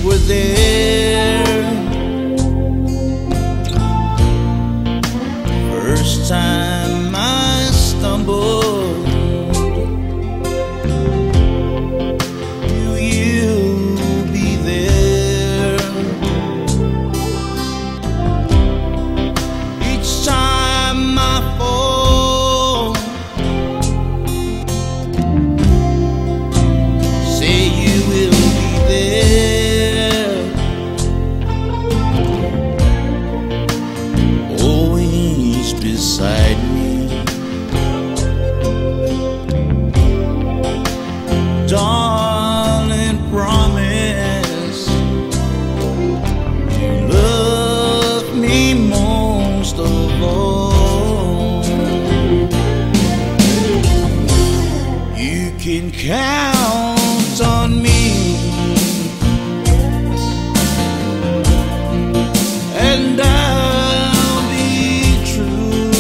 were there. First time I stumbled, will you be there? Each time I fall, say you will be there. Always beside me. Darling, promise you love me most of all. You can count on me, and I'll be true.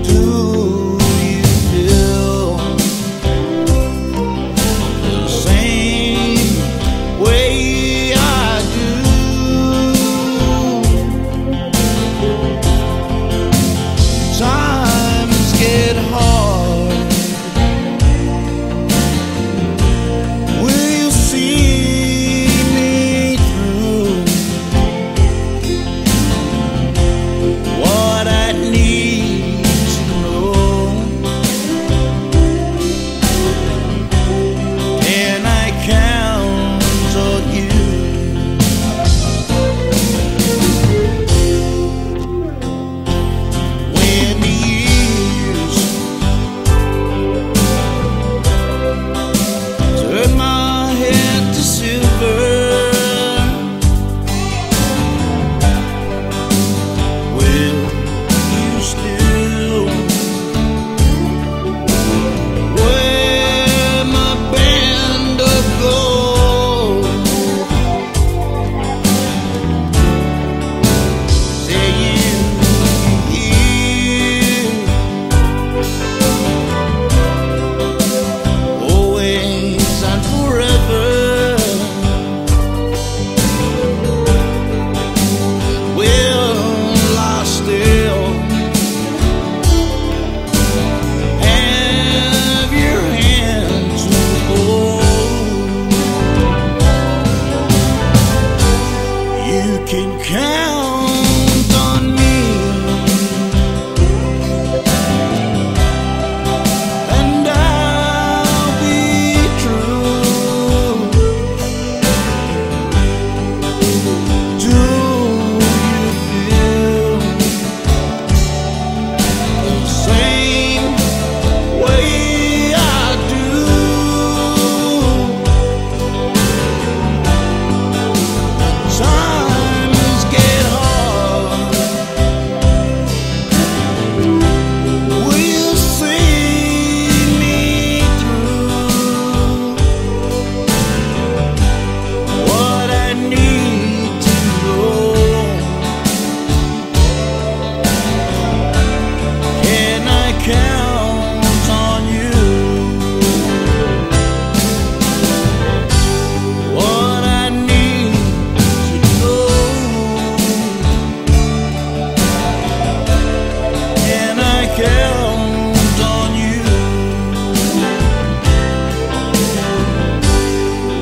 Do you feel the same way I do? Times get hard. Will you see me through? What I need to know, can I count on you? When the years turn my head to silver, will you still wear my band of gold? Say you here, always and forever. Will I still have your hand to hold? You can count on me, and I'll be true. Do you feel the same way I do? Times get hard. Will you see me through? What I need to know, can I count on you? What I need to know, can I count on you?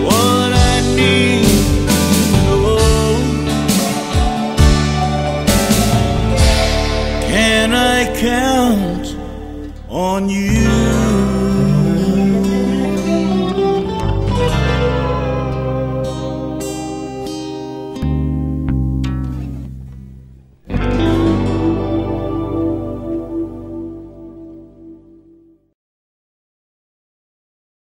What I need to know, can I count on you?